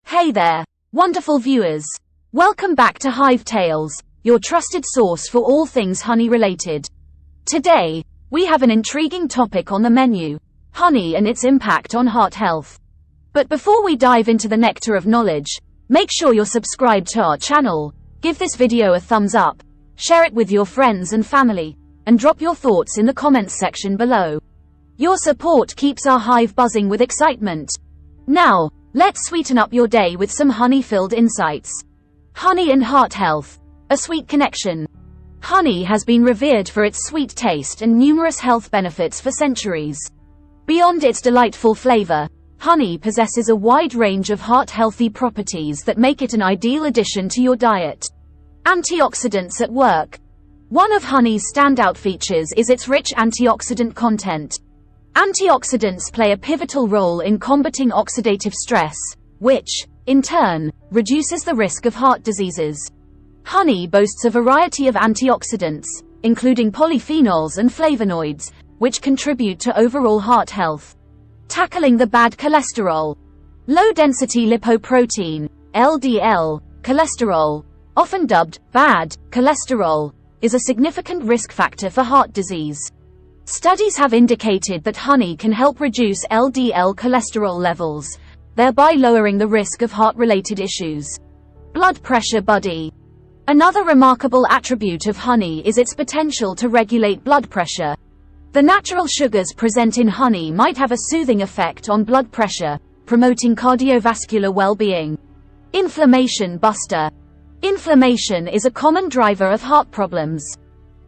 Hey there, wonderful viewers. Welcome back to Hive Tales, your trusted source for all things honey related. Today, we have an intriguing topic on the menu: honey and its impact on heart health. But before we dive into the nectar of knowledge, make sure you're subscribed to our channel, give this video a thumbs up, share it with your friends and family, and drop your thoughts in the comments section below. Your support keeps our hive buzzing with excitement. Now, let's sweeten up your day with some honey-filled insights. Honey and heart health. A sweet connection. Honey has been revered for its sweet taste and numerous health benefits for centuries. Beyond its delightful flavor, honey possesses a wide range of heart-healthy properties that make it an ideal addition to your diet. Antioxidants at work. One of honey's standout features is its rich antioxidant content. Antioxidants play a pivotal role in combating oxidative stress, which, in turn, reduces the risk of heart diseases. Honey boasts a variety of antioxidants, including polyphenols and flavonoids, which contribute to overall heart health. Tackling the bad cholesterol. Low-density lipoprotein, LDL, cholesterol, often dubbed bad cholesterol, is a significant risk factor for heart disease. Studies have indicated that honey can help reduce LDL cholesterol levels, thereby lowering the risk of heart-related issues. Blood pressure buddy. Another remarkable attribute of honey is its potential to regulate blood pressure. The natural sugars present in honey might have a soothing effect on blood pressure, promoting cardiovascular well-being. Inflammation buster. Inflammation is a common driver of heart problems.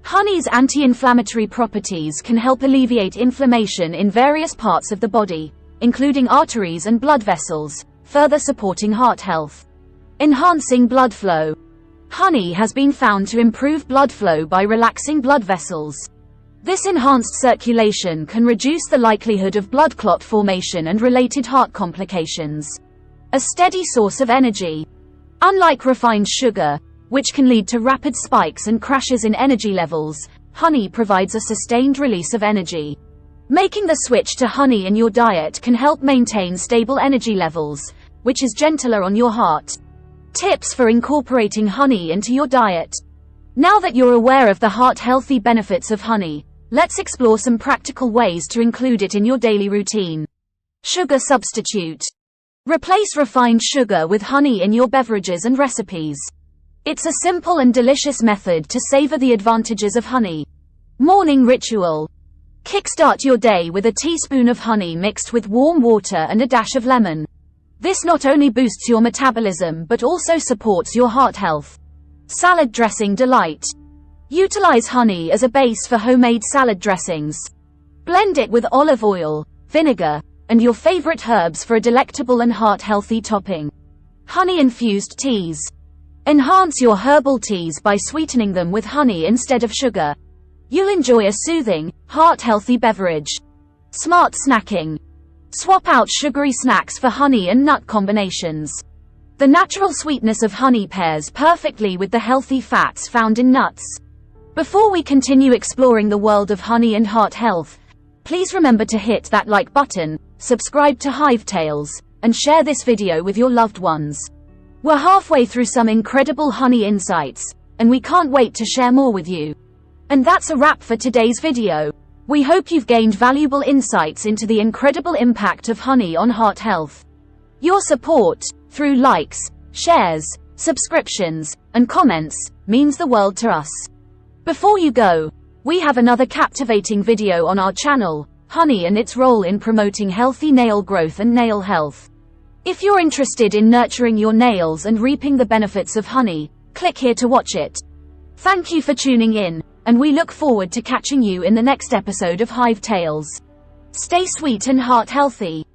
Honey's anti-inflammatory properties can help alleviate inflammation in various parts of the body, including arteries and blood vessels, further supporting heart health. Enhancing blood flow. Honey has been found to improve blood flow by relaxing blood vessels. This enhanced circulation can reduce the likelihood of blood clot formation and related heart complications. A steady source of energy. Unlike refined sugar, which can lead to rapid spikes and crashes in energy levels, honey provides a sustained release of energy. Making the switch to honey in your diet can help maintain stable energy levels, which is gentler on your heart. Tips for incorporating honey into your diet. Now that you're aware of the heart-healthy benefits of honey, let's explore some practical ways to include it in your daily routine. Sugar substitute. Replace refined sugar with honey in your beverages and recipes. It's a simple and delicious method to savor the advantages of honey. Morning ritual. Kickstart your day with a teaspoon of honey mixed with warm water and a dash of lemon. This not only boosts your metabolism but also supports your heart health. Salad dressing delight. Utilize honey as a base for homemade salad dressings. Blend it with olive oil, vinegar, and your favorite herbs for a delectable and heart-healthy topping. Honey-infused teas. Enhance your herbal teas by sweetening them with honey instead of sugar. You'll enjoy a soothing, heart-healthy beverage. Smart snacking. Swap out sugary snacks for honey and nut combinations. The natural sweetness of honey pairs perfectly with the healthy fats found in nuts. Before we continue exploring the world of honey and heart health, please remember to hit that like button, subscribe to Hive Tales, and share this video with your loved ones. We're halfway through some incredible honey insights, and we can't wait to share more with you. And that's a wrap for today's video. We hope you've gained valuable insights into the incredible impact of honey on heart health. Your support, through likes, shares, subscriptions, and comments, means the world to us. Before you go, we have another captivating video on our channel, Honey and its role in promoting healthy nail growth and nail health. If you're interested in nurturing your nails and reaping the benefits of honey, click here to watch it. Thank you for tuning in, and we look forward to catching you in the next episode of Hive Tales. Stay sweet and heart healthy.